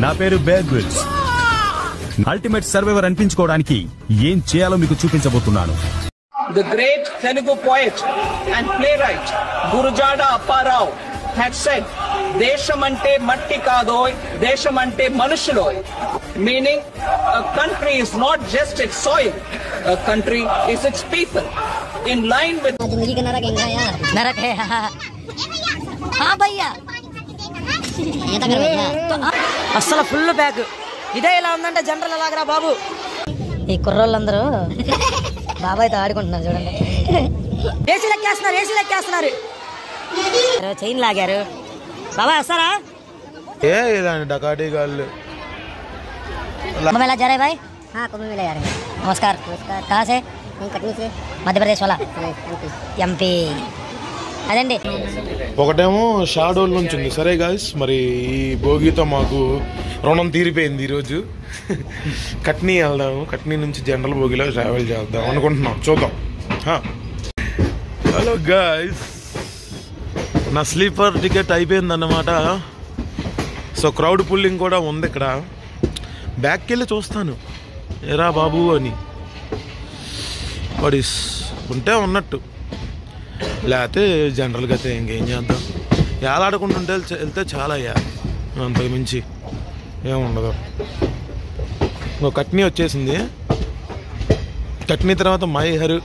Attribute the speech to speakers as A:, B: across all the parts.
A: నా పేరు Bear Grylls. Ultimate survivor అనిపించుకోవడానికి ఏం చేయాలో మీకు చూపించబోతున్నాను.
B: The great Telugu poet and playwright Gurujada Apparao had said, "Deshamante matti kadoy, deshamante manushuloy," meaning a country is not just its soil, a country is its people. In line with
C: जिंदगी का नरक है, नरक है. हाँ भैया, అసలు full bag. ఇదే ఇలా ఉందంటే జనరల్ ఎలాగరా బాబు. ఈ కుర్రోళ్ళందరూ బాబాయ్తో ఆడుకుంటున్నారు చూడండి. ఏసీ లెక్కేస్తున్నారు. చైన్ లాగారు. బాబాయ్ వస్తారా?
D: डकाटी गाళ్ళు
C: कुंभ मेला जा रहे भाई? हाँ कुंभ मेला जा रहे हैं. नमस्कार. कहाँ से? कटनी से. मध्य प्रदेश वाला ఎంపీ. అదండి.
D: ఒకటేమో షాడోల్ నుంచి ఉంది. సరే గాయ్స్, మరి ఈ భోగితో మాకు రుణం తీరిపోయింది. ఈరోజు కట్నీ వెళ్దాము. కట్నీ నుంచి జనరల్ భోగిలో ట్రావెల్ చేద్దాం అనుకుంటున్నాం. చూద్దాం. హలో గాయ్స్, నా స్లీపర్ టికెట్ అయిపోయిందన్నమాట. సో క్రౌడ్ పుల్లింగ్ కూడా ఉంది ఇక్కడ. బ్యాక్కి వెళ్ళి చూస్తాను ఎరా బాబు అని. వాడి ఉంటే ఉన్నట్టు, లేకపోతే జనరల్గా అయితే ఇంకేం చేద్దాం. ఏలాడుకుంటుంటే వెళ్తే చాలా అంతకు మించి ఏముండదు. కట్నీ వచ్చేసింది. కట్నీ తర్వాత మైహర్,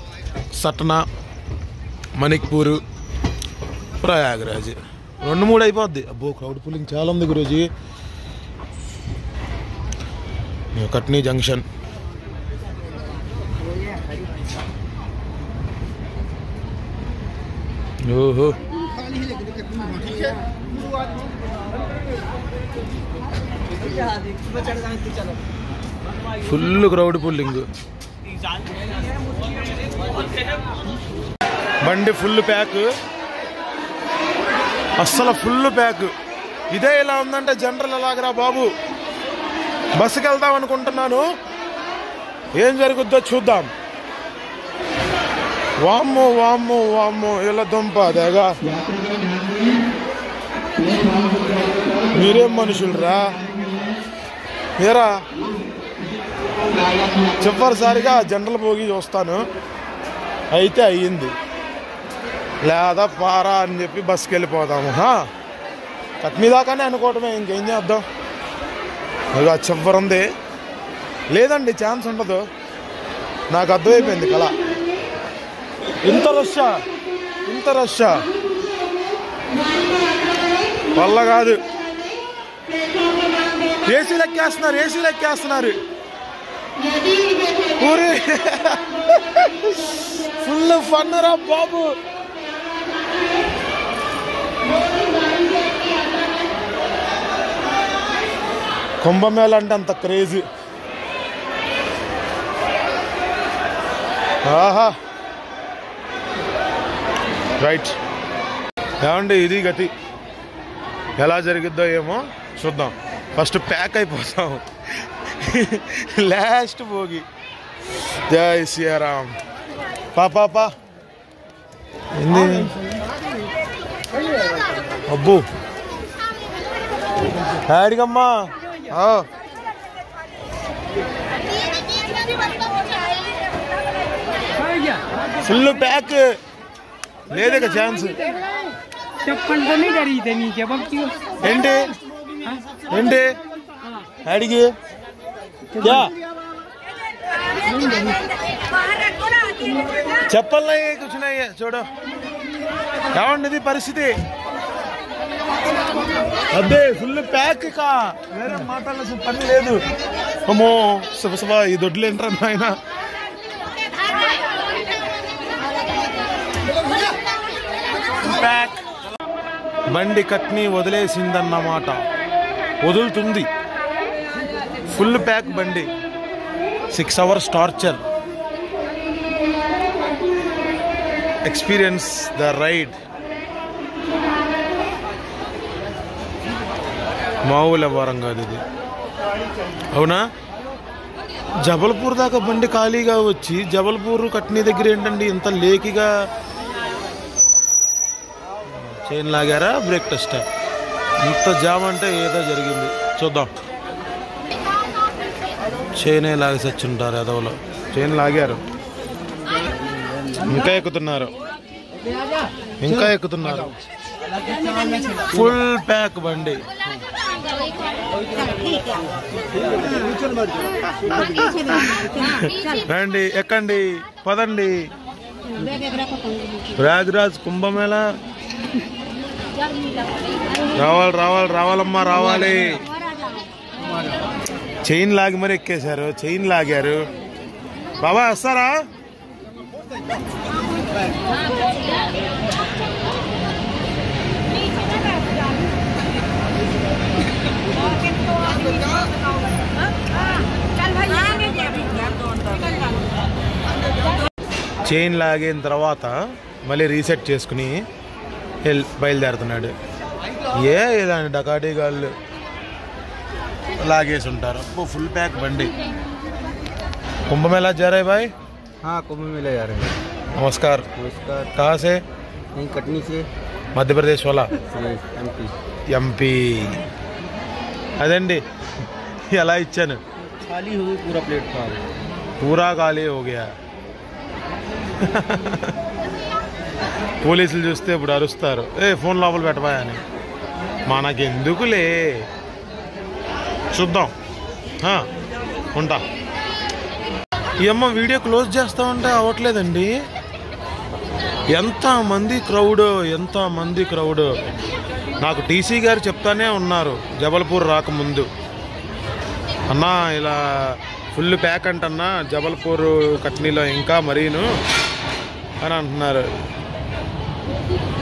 D: సట్నా, మణిక్పూర్, ప్రయాగ్రాజ్ 2-3 అయిపోద్ది. అబ్బో క్రౌడ్ పుల్లింగ్ చాలా ఉంది గురూజీ. కట్నీ జంక్షన్. ఓహో, ఫుల్ క్రౌడ్ పుల్లింగ్. బండి ఫుల్ ప్యాక్, అస్సలు ఫుల్ ప్యాక్. ఇదే ఇలా ఉందంటే జనరల్ ఎలాగరా బాబు. బస్సుకి వెళ్దాం అనుకుంటున్నాను, ఏం జరుగుద్దో చూద్దాం. వామ్మో వామ్మో వామ్మో, ఇలా దుంప అదేగా. మీరేం మనుషులరా ఏరా. చివరిసారిగా జనరల్ భోగి చూస్తాను. అయితే అయ్యింది, లేదా పారా అని చెప్పి బస్కి వెళ్ళిపోతాము. కట్నీ దాకానే అనుకోవటమే, ఇంకేం చేద్దాం. ఇక చివరంది లేదండి, ఛాన్స్ ఉండదు. నాకు అర్థమైపోయింది కళ. ఇంత రష్షా వల్ల కాదు. ఏసీలు ఎక్కేస్తున్నారు. ఊరి ఫుల్ ఫన్ రా బాబు. కుంభమేళ అంటే అంత క్రేజీ. ఆహా, రైట్. ఏమండి, ఇది గతి. ఎలా జరిగిద్దో ఏమో చూద్దాం. ఫస్ట్ ప్యాక్ అయిపోతాం. లాస్ట్ భోగి. జై శ్రీరామ్. పాపా ఏంది అబ్బు హ్యాడిగమ్మా. ఫుల్ ప్యాక్, లేదే ఛాన్స్. ఏంటి అడిగి చెప్పల్లా కూర్చున్నాయి చూడు. ఏమండి పరిస్థితి? అదే ఫుల్ ప్యాక్. వేరే మాట్లాడాల్సిన పని లేదు. అమ్మో శుభ ఈ దొడ్లు ఏంట్రా ఆయన. ప్యాక్. బండి కట్నీ వదిలేసిందన్నమాట, వదులుతుంది. ఫుల్ ప్యాక్ బండి. 6 hours torture. Experience the ride. మామూలు వ్యవహారం కాదు ఇది, అవునా? జబల్పూర్ దాకా బండి ఖాళీగా వచ్చి జబల్పూర్ కట్నీ దగ్గర ఏంటండి ఇంత లేకిగా చైన్ లాగారా? Brake test. ఇంత జామ్ అంటే ఏదో జరిగింది. చూద్దాం. చైనే లాగి సచ్చుంటారు ఎదవలో. చైన్ లాగారు, ఇంకా ఎక్కుతున్నారు, ఇంకా ఎక్కుతున్నారు. ఫుల్ ప్యాక్ బండి. రండి, ఎక్కండి, పదండి. ప్రయాగ్రాజ్ కుంభమేళ రావాలి, రావాలి, రావాలమ్మా, రావాలి. చైన్ లాగి మరి ఎక్కేశారు, చైన్ లాగారు. బాబా వస్తారా? చైన్ లాగిన తర్వాత మళ్ళీ రీసెట్ చేసుకుని బయలుదేరుతున్నాడు. ఇలాంటి డకాటీ గాళ్ళు లాగేసి ఉంటారు. ఫుల్ ప్యాక్ బండి. కుంభమేళా जा रहे भाई?
E: हाँ, कुंभ मेला जा रहे हैं।
D: नमस्कार।
E: नमस्कार।
D: कहाँ से?
E: नहीं, कटनी से।
D: मध्य प्रदेश वाला?
E: एमपी।
D: ఎంపీ. అదండి ఎలా ఇచ్చాను.
E: खाली हो गई पूरा प्लेटफॉर्म,
D: పూరా ఖాళీ हो गया. పోలీసులు చూస్తే ఇప్పుడు అరుస్తారు, ఫోన్ లోపల పెట్టబా అని. మనకెందుకులే, చూద్దాం. ఉంటా. ఈ అమ్మ వీడియో క్లోజ్ చేస్తామంటే అవ్వట్లేదండి. ఎంతమంది క్రౌడ్. నాకు టీసీ గారు చెప్తానే ఉన్నారు జబల్పూర్ రాకముందు, అన్నా ఇలా ఫుల్ ప్యాక్ అంటన్నా జబల్పూర్ కట్నీలో ఇంకా మరీను అని అంటున్నారు.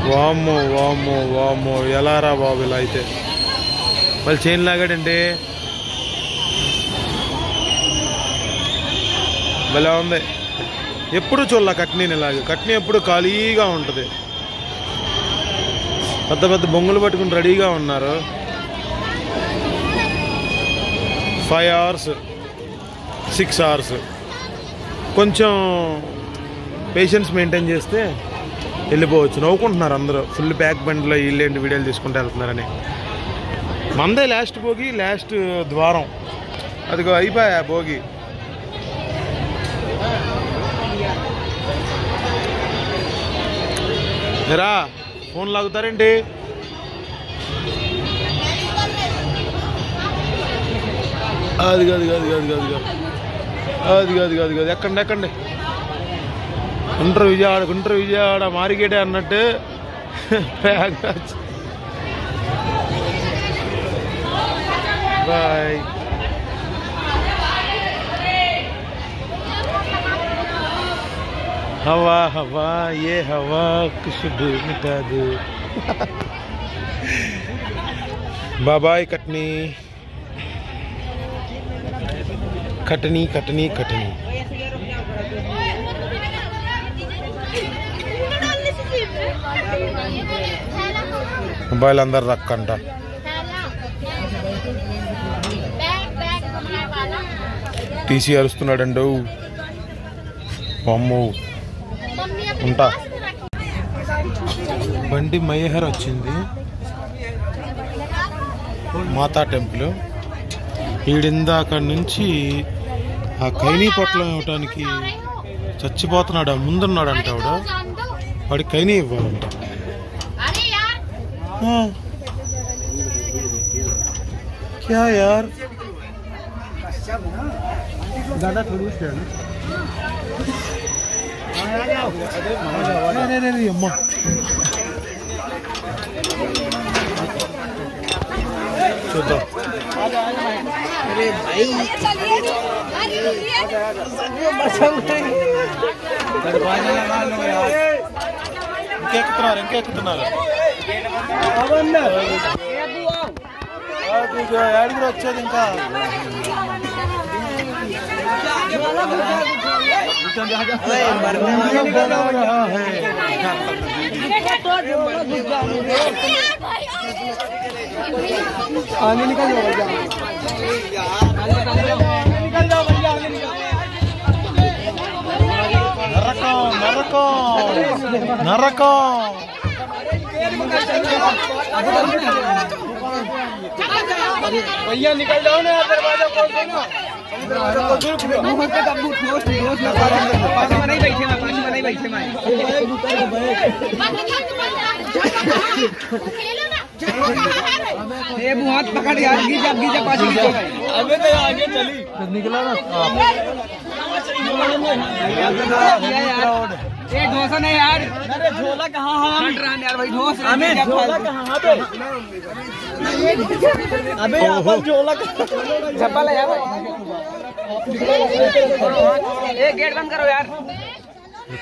D: వామ్మో వామ్మో వామ్మో, ఎలా రా బాబు ఇలా అయితే. మళ్ళీ చైన్ లాగాడండి. భలే ఉంది. ఎప్పుడు చూడాల కట్నీని ఇలాగే. కట్నీ ఎప్పుడు ఖాళీగా ఉంటుంది. పెద్ద పెద్ద బొంగులు పట్టుకుని రెడీగా ఉన్నారు. 5 hours 6 hours. కొంచెం పేషెన్స్ మెయింటైన్ చేస్తే వెళ్ళిపోవచ్చు. నవ్వుకుంటున్నారు అందరూ, ఫుల్ ప్యాక్ బండిలో వీళ్ళేంటి వీడియోలు తీసుకుంటూ వెళ్తున్నారని. మందే లాస్ట్ భోగి, లాస్ట్ ద్వారం. అదిగో అయిపోయా భోగి. రా, ఫోన్ లాగుతారేంటి? అది కాదు కాదు కాదు కాదు కాదు అది కాదు కాదు కాదు ఎక్కండి ఎక్కండి. గుంటూరు విజయవాడ మారిగేటే అన్నట్టు బాయ్. हवा हवा ये हवा खुशबू मिटा दो. Bye bye Katni Katni Katni Katni. Mobile అందరు రక్కంట. టీసీ అరుస్తున్నాడండు. అమ్మో, ఉంటా. బండి మైహర్ వచ్చింది, మాతా టెంపుల్. ఈడిందాక నుంచి ఆ కైనీ పొట్లం ఇవ్వటానికి చచ్చిపోతున్నాడు. ముందున్నాడంట ఆవిడ, వాడికి కైనీ ఇవ్వాలంట. క్యా యార్ दादा थोड़ी अम्मा చూద్దాం. ఇంకెక్కుతున్నారు ఏడుగురు వచ్చేది ఇంకా. నరకం भैया निकल जाओ ना, दरवाजा खोल दो ना.
B: हाथ पकड़ यार, गीजा गीजा पास अबे तो आगे चली निकला ना ये ढोसा नहीं यार। अरे झोला कहाँ यार भाई, ढोसा झोला कहाँ पे? अबे अपन झोला झप्पल है यार। एक गेट बंद करो यार।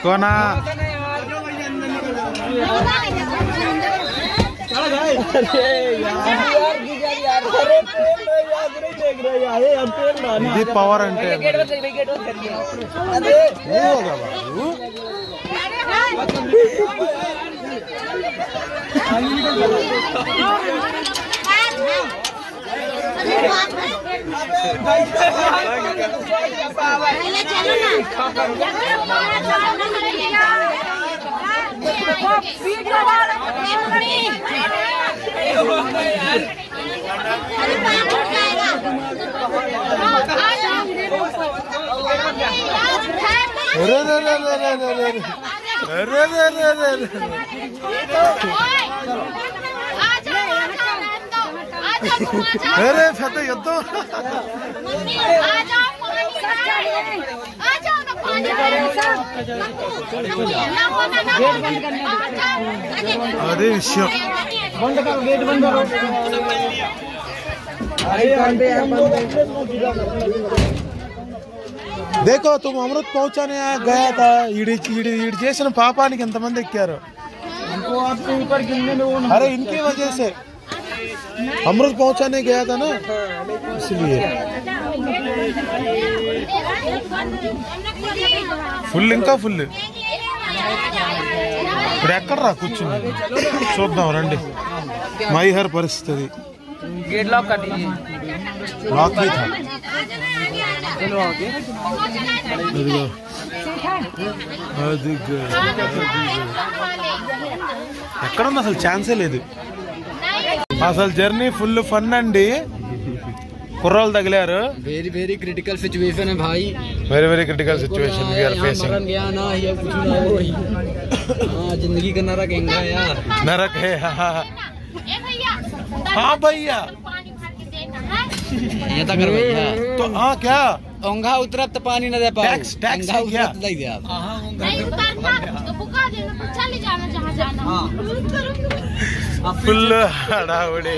D: कौन ఇది పవర్ అంటే अरे फतेह युद्ध अरे विषय बंद करो, गेट बंद करो। देखो तुम अमृत पहुंचाने गया था, ఈడి చేసిన పాపానికి ఎంతమంది ఎక్కారు? अरे इनकी वजह से अमृत पहुंचाने गया था ना, इसलिए ఫుల్ ఇంకా ఫుల్ ఇప్పుడు ఎక్కడరా కూర్చుని చూద్దాం రండి। మైహర్ పరిస్థితి
B: गेट लॉक कर दीजिए।
D: लॉक ही था। ఎక్కడుంది అసలు ఛాన్సే లేదు అసలు। జర్నీ ఫుల్ ఫన్ అండి, కుర్రోళ్ళు తగిలారు।
E: वेरी वेरी क्रिटिकल सिचुएशन है भाई,
D: very very critical situation we are facing.
E: गया ना ये कुछ ना हो रही। हां जिंदगी का नरक है यार,
D: नरक है। हाँ भैया
E: ये तो कर भैया
D: तो हाँ क्या
E: ओंघा उतरत तो पानी न दे पाओ,
D: टैक्स है क्या?
E: दे दे आप
F: नहीं उतरना तो बुका देना, चले जाना जहाँ जाना।
D: ఫుల్ హడావుడి,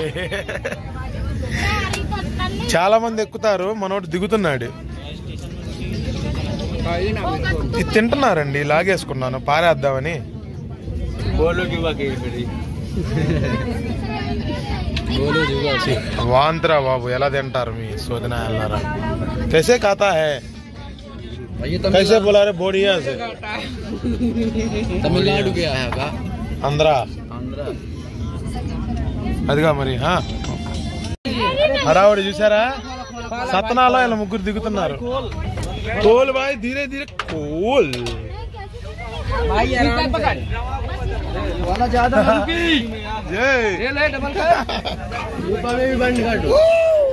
D: చాలా మంది ఎక్కుతారు, మనోడు దిగుతున్నాడు। ఇది తింటున్నారండి, లాగేసుకున్నాను పారేద్దామని। వాంతరా బాబు, ఎలా తింటారు మీ సోదన అన్నారా? कैसे खाता है, कैसे बोला रे बढ़िया से?
E: तमिलनाडु के आया का
D: आंध्रा అదిగా మరి। హడావుడి చూసారా, సత్నాలో ఇలా ముగ్గురు దిగుతున్నారు। కోల్ బాయ్ ధీరే ధీరే కోల్
B: भाई आराम पकड़ वाला ज्यादा
D: जय
B: ये ले डबल कर, ऊपर में भी बंद कर दो।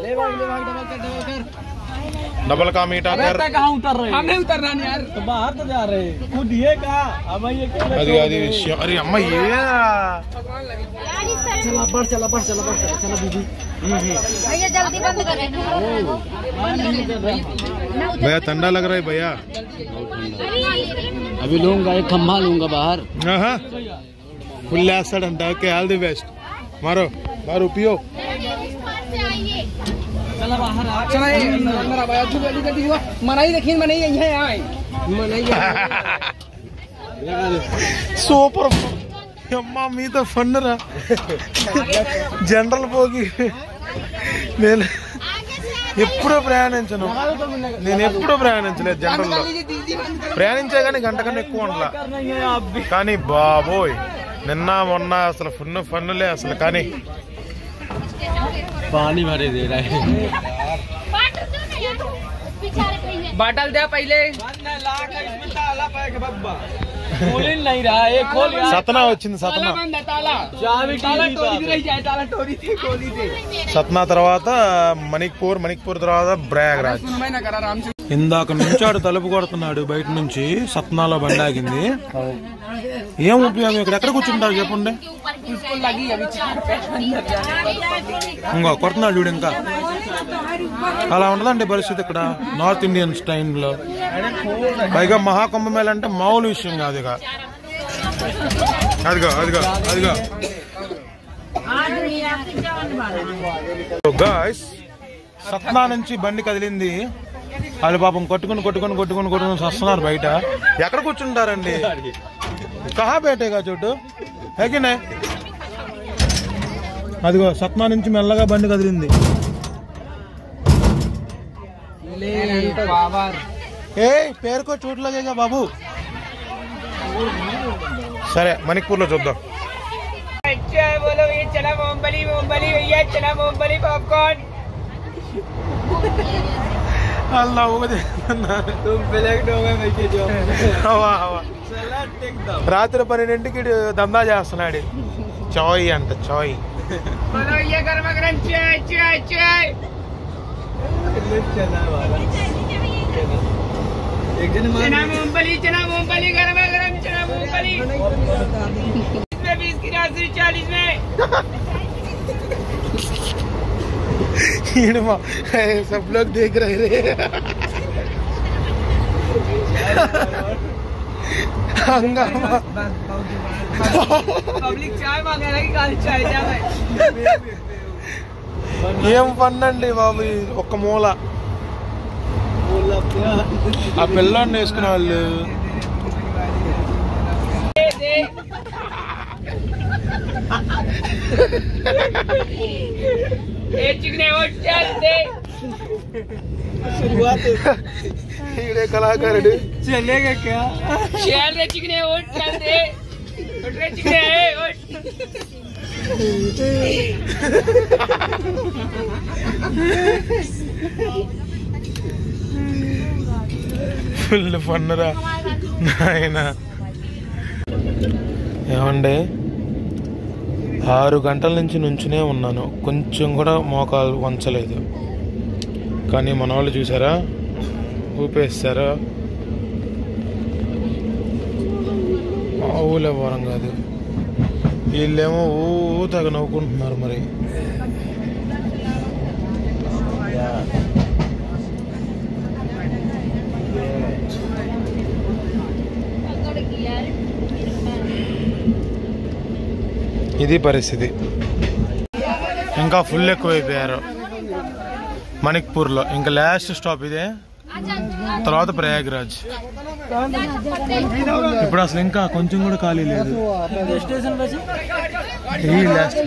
B: ले भाग डबल कर
D: डबल का मीठा कर।
B: कहाँ उतर रहे? हम नहीं उतर रहे यार, तो बाहर तो जा रहे हैं। खुद ये कहा अब ये
D: అది అది విషయం। అరే అమ్మ ఏ
B: चला बढ़ चला बढ़ चला बढ़ चला दीदी।
C: भैया जल्दी बंद करें।
D: भैया ठंडा लग रहा है भैया।
E: अभी लूंगा, एक खम्भा लूंगा बाहर।
D: हाँ फुल एक्सीडेंट है। ओके ऑल द बेस्ट, मारो मारो पियो।
B: चला बाहर आ, चला अंदर आ भाई। तू गली गली हुआ मनाई, देखिए मनाई यही है आए मनाई
D: సూపర్ అమ్మా, మీతో ఫన్ రా। జనరల్ పోగి నేను ఎప్పుడూ ప్రయాణించను, నేను ఎప్పుడూ ప్రయాణించలేదు జనరల్లో। ప్రయాణించే కానీ గంట కన్నా ఎక్కువ ఉండలా, కానీ బాబోయ్ నిన్న మొన్న అసలు ఫన్నులే అసలు। కానీ
E: पानी भरे दे रहा है।
B: बाटल दे पहले
E: नहीं रहा ये खोल यार
D: సత్నా వచ్చింది సత్నా సత్నా తర్వాత మణిక్పూర్ తర్వాత ప్రయాగ్రాజ్. ఇందాక నుంచి ఆడు తలుపు కొడుతున్నాడు బయట నుంచి. సత్నాలో బండి ఆగింది. ఏం ఉపయోగం? ఇక్కడ ఎక్కడ కూర్చుంటారు చెప్పండి. ఇంకా కొడుతున్నాడు చూడు. ఇంకా అలా ఉండదండి పరిస్థితి ఇక్కడ నార్త్ ఇండియన్ స్టైల్లో. పైగా మహాకుంభమేళ అంటే మామూలు విషయం కాదు. ఇక అదిగో గాయ్స్, సత్నా నుంచి బండి కదిలింది. వాళ్ళు పాపం కొట్టుకుని వస్తున్నారు బయట. ఎక్కడ కూర్చుంటారండి? కహా బేటేగా చోటు హేకినే. అదిగో సత్నా నుంచి మెల్లగా బండి కదిలింది. ఏ పేరుకో చోటు लगेगा బాబు. సరే మణిక్పూర్ లో చూద్దాం. రాత్రి 12ంటికి దందా చేస్తున్నాడు. చాయ్ అంట చాయ్.
E: चना मूंगफली गरम चना मूंगफली 20 की 40 में
D: सब लोग देख रहे हंगामा.
E: पब्लिक चाय मांगे ना कि खाली चाय जावे.
D: ఏం పండండి బాబు ఒక్క మూల. ఆ పిల్లాన్ని వేసుకునే వాళ్ళు ఈడే కళాకారుడు. ఫుల్ ఫన్నరా నాయన. ఏమండి 6 గంటల నుంచి నుంచునే ఉన్నాను. కొంచెం కూడా మోకాలు వంచలేదు. కానీ మన వాళ్ళు చూసారా, ఊపేస్తారా. ఊలే వరం కాదు. వీళ్ళేమో తెగ నవ్వుకుంటున్నారు. మరి ఇది పరిస్థితి. ఇంకా ఫుల్ ఎక్కువైపోయారు మణిక్పూర్లో. ఇంకా లాస్ట్ స్టాప్ ఇదే, తర్వాత ప్రయాగ్రాజ్. ఇప్పుడు అసలు ఇంకా కొంచెం కూడా ఖాళీ లేదు. ఈ లాస్ట్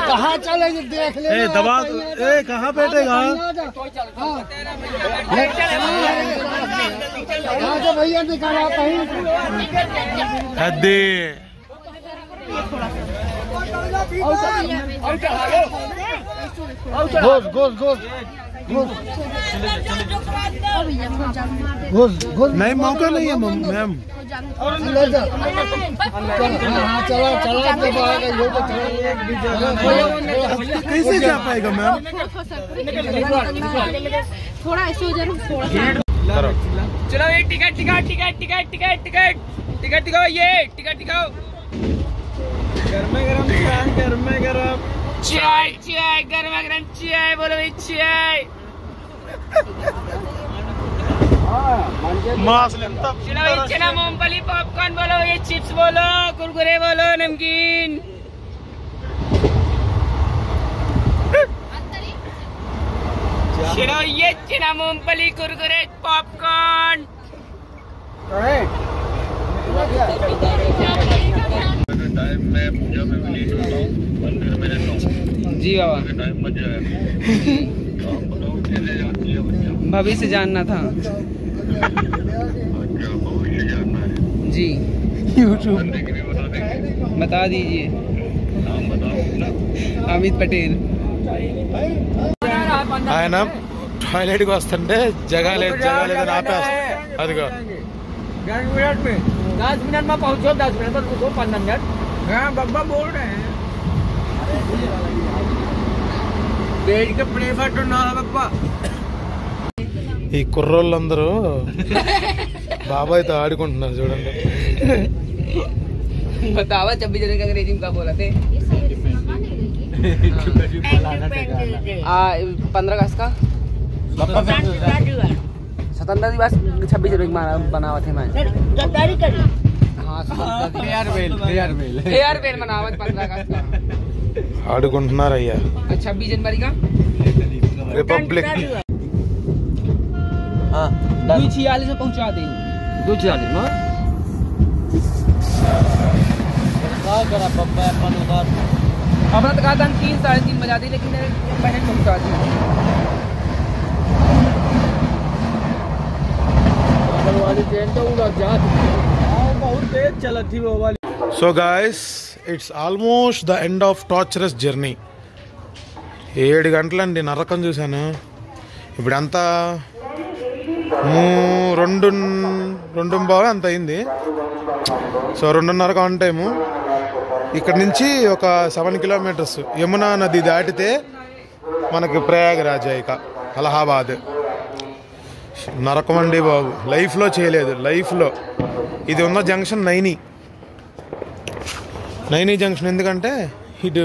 G: कहाँ चलेंगे देख ले.
D: दबा कहाँ बैठेगा?
G: भैया निकाला कहीं
D: नहीं मौका नहीं है मैम. कैसे जा पाएगा मैम?
F: थोड़ा ऐसे हो जाए.
E: चलो ये टिकट दिखाओ. ये टिकट दिखाओ. गर्मा गरम चाय गर्मा गरम चाय. बोलो चाय. चलो चना मूंगफली पॉपकॉर्न बोलो. ये चिप्स बोलो, कुरकुरे बोलो, नमकीन. चलो ये चना मूंगफली कुरकुरे पॉपकॉर्न. जी बाबा, भविष्य जानना था जी. यूट्यूब बता दीजिए. अमित पटेल
D: ఆయన టాయిలెట్కి వస్తుంటే జగాలేదని ఆపేస్తా. అదిగో
E: 10 मिनट में 10 मिनट में पहुंचो 10 मिनट में रुको 15 मिनट हाँ बब्बा बोल रहे हैं पेट के प्रेफर तो ना बब्बा
D: ఈ కుర్రోళ్ళందరూ బాబాయ్తో ఆడుకుంటున్నారు చూడండి.
E: बतावा 26 जनवरी का अंग्रेजी में क्या बोला थे 15 अगस्त का स्वतंत्रता दिवस 26 जनवरी में बनावा थे मैं फेयरवेल मनावत 15 अगस्त का
D: ఆడుకుంటున్నారు అయ్యా.
E: 26 जनवरी का
D: రిపబ్లిక్
E: 246 में पहुंचा देंगे 246 में अपना तो कहा था 3 साढ़े 3 बजा दी लेकिन मेरे बहन पहुंचा दी वाली ट्रेन तो बहुत तेज चला थी वो वाली.
D: So guys it's almost the end of torturous journey. 7 గంటలండి నరకం చూశాను. ఇప్పుడంతా 2:02 అంత అయింది. So 2:30 on time. ఇక్కడ నుంచి ఒక 7 కిలోమీటర్స్ యమునా నది దాటితే మనకి ప్రయాగరాజ్ ఇక అలహాబాద్. నరకం అండి బాబు, లైఫ్లో చేయలేదు. లైఫ్లో ఇది ఉన్న జంక్షన్ నైనీ జంక్షన్. ఎందుకంటే ఇటు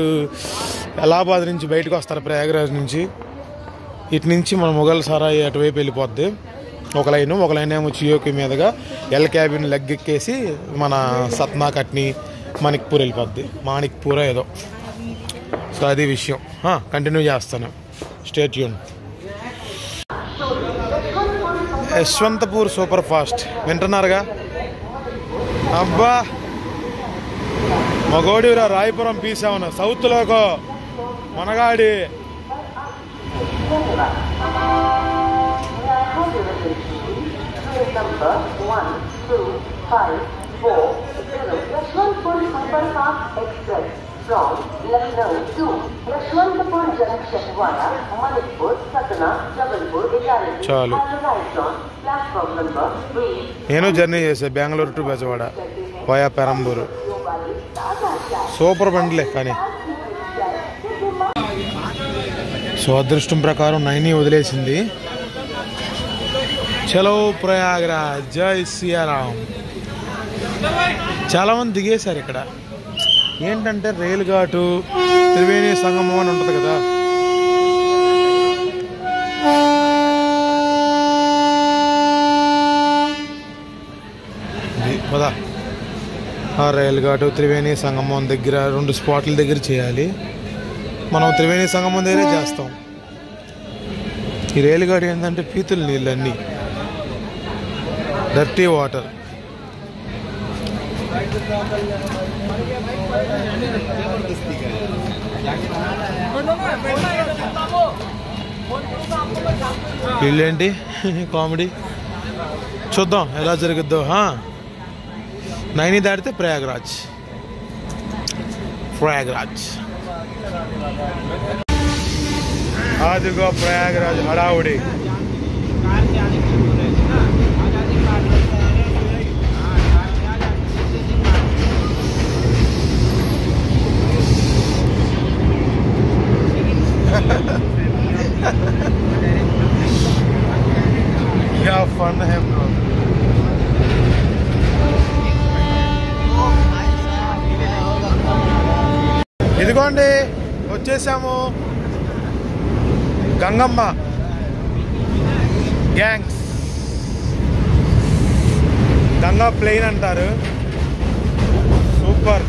D: అలహాబాద్ నుంచి బయటకు వస్తారు ప్రయాగరాజ్ నుంచి. ఇటు నుంచి మన మొఘల్ సరాయి అటువైపు వెళ్ళిపోద్ది ఒక లైన్ ఏమో చియోకి మీదుగా ఎల్ క్యాబిన్ లెగ్ ఎక్కేసి మన సత్నా కట్నీ మాణిక్పూర్ వెళ్ళిపోద్ది. మాణిక్పూర్ ఏదో. సో అది విషయం. కంటిన్యూ చేస్తాను. Stay tune. Yesvantpur super fast వింటున్నారుగా. అబ్బా మగోడిరా రాయపురం పీసావును సౌత్లోకో మనగాడి. చాలు. నేను జర్నీ చేసా Bengaluru to Bezawada via Perambur. Super బండిలే కానీ. సో అదృష్టం ప్రకారం నైని వదిలేసింది. చలో ప్రయాగరాజ్, జై సియారాం. చాలామంది దిగేశారు ఇక్కడ. ఏంటంటే రైలు ఘాటు త్రివేణి సంగమం అని ఉంటుంది కదా. పదా ఆ రైలు ఘాటు త్రివేణి సంగమం దగ్గర 2 స్పాట్ల దగ్గర చేయాలి. మనం త్రివేణి సంగమం దగ్గరే చేస్తాం. ఈ రైలు ఘాటు ఏంటంటే పీతుల నీళ్ళన్నీ, డర్టీ వాటర్. వీళ్ళేంటి కామెడీ. చూద్దాం ఎలా జరుగుద్దో. నైని దాటితే ప్రయాగరాజ్. అదిగో ప్రయాగరాజ్ హడావుడి. क्या फन है ब्रो. ఇదిగోండి వచ్చేసాము. గంగమ్మ గ్యాంగ్స్. గంగా ప్లెయిన్ అంటారు. సూపర్.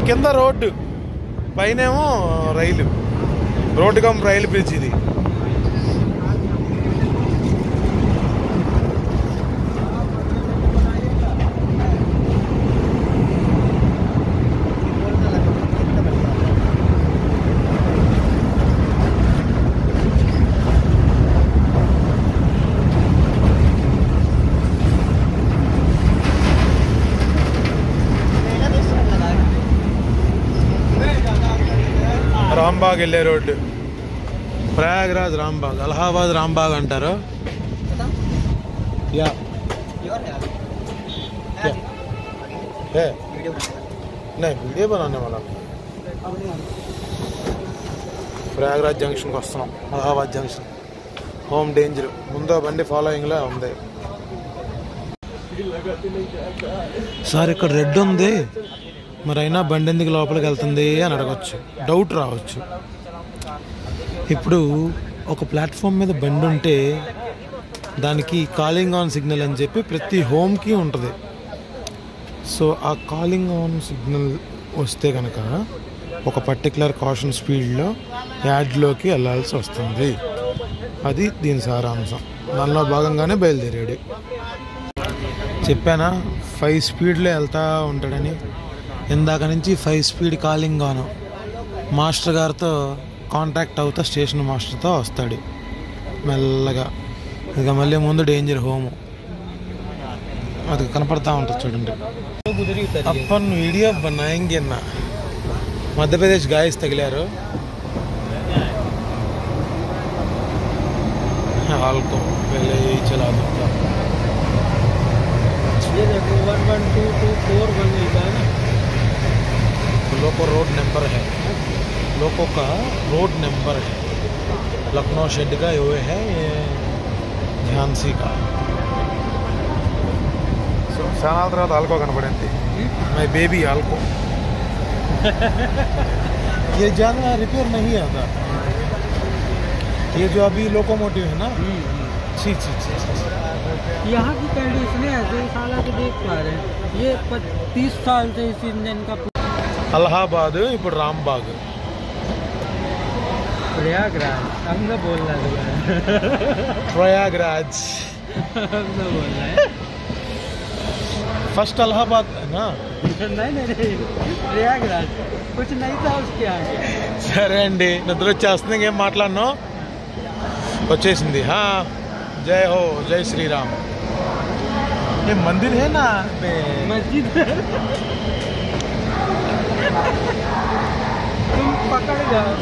D: కింద రోడ్డు, పైనేమో రైలు. రోడ్డు కమ్ రైలు బ్రిడ్జ్ ఇది. రాంబాగ్ వెళ్ళే road. Prayagraj Romberg, Allahabad Romberg అంటారు. యా వీడియో బనానే వాళ్ళ. ప్రయాగరాజ్ జంక్షన్కి వస్తున్నాం, అలహాబాద్ జంక్షన్. హోమ్ డేంజర్, ముందు బండి ఫాలోయింగ్లో ఉంది. సార్ ఇక్కడ రెడ్ ఉంది, మరి అయినా బండి ఎందుకు లోపలికి వెళ్తుంది అని అడగచ్చు, డౌట్ రావచ్చు. ఇప్పుడు ఒక ప్లాట్ఫామ్ మీద బండి ఉంటే దానికి కాలింగ్ ఆన్ సిగ్నల్ అని చెప్పి ప్రతి హోమ్కి ఉంటుంది. సో ఆ కాలింగ్ ఆన్ సిగ్నల్ వస్తే కనుక ఒక పర్టికులర్ కాషన్ స్పీడ్లో యాడ్లోకి వెళ్ళాల్సి వస్తుంది. అది దీని సారాంశం. దానిలో భాగంగానే బయలుదేరాడు. చెప్పానా 5 స్పీడ్లో వెళ్తూ ఉంటాడని. ఇందాక నుంచి 5 స్పీడ్ కాలింగ్ ఆన్. మాస్టర్ గారితో కాంటాక్ట్ అవుతా స్టేషన్ మాస్టర్తో వస్తాడు మెల్లగా. ఇక మళ్ళీ ముందు డేంజర్ హోము అది కనపడతా ఉంటుంది చూడండి. అప్పన్ వీడియో बनाएंगे ना. మధ్యప్రదేశ్ గాయస్ తగిలారు. ఆల్కో पहले यही चला देता.
E: ये देखो 11224 है ना.
D: लोको रोड नंबर है, लोको का रोड नंबर है. लखनऊ शेड का ये है, ये झांसी का. సో చాలా తర్వాత ఆల్కో కనపడింది. My baby Alco. ये ज़्यादा रिपेयर नहीं आता. ये जो अभी लोकोमोटिव है ना, छी छी छी छी.
E: यहाँ की कंडीशन ऐसे साला तो देख पा रहे हैं. ये 30 साल से इस इंजन का.
D: అలహాబాద్ ఇప్పుడు రాంబాగ్.
E: प्रयागराज हमने बोलना है.
D: प्रयागराज
E: हमने बोलना है.
D: फर्स्ट अलाहाबाद है ना.
E: नहीं प्रयागराज कुछ नहीं था उसके आगे.
D: సరే అండి, నిద్ర వచ్చేస్తుంది, ఇంకేం మాట్లాడను. వచ్చేసింది. జై హో, జై శ్రీరామ్. ये मंदिर है ना,
E: मस्जिद. तुम पकड़ जाओ.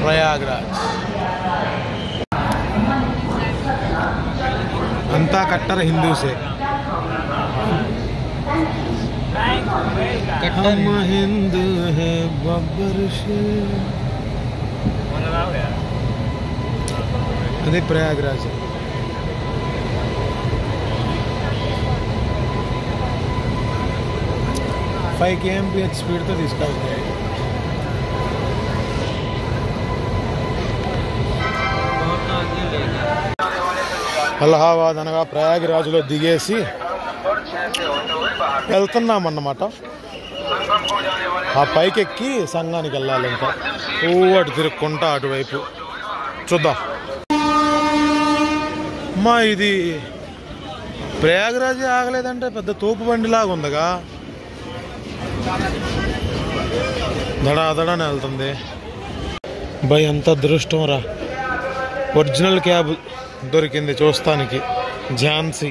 D: ప్రయాగరాజ్ అంతా కట్టర్ హిందూసే. हम हिंदू है बब्बर से. అదే ప్రయాగరాజ్. ఫైవ్ kmph స్పీడ్తో తీసుకెళ్తాయి. అలహాబాద్ అనగా ప్రయాగరాజ్లో దిగేసి వెళ్తున్నామన్నమాట. ఆ పైకెక్కి సంఘానికి వెళ్ళాలి. ఇంకా అటు తిరుక్కుంటా అటువైపు చూద్దాం. అమ్మా, ఇది ప్రయాగరాజే ఆగలేదంటే పెద్ద తోపు బండిలాగా ఉందిగా. దడాదడానే వెళ్తుంది. బై ఎంత అదృష్టం రా. ఒరిజినల్ క్యాబ్ దొరికింది చూస్తానికి. ఝాన్సీ.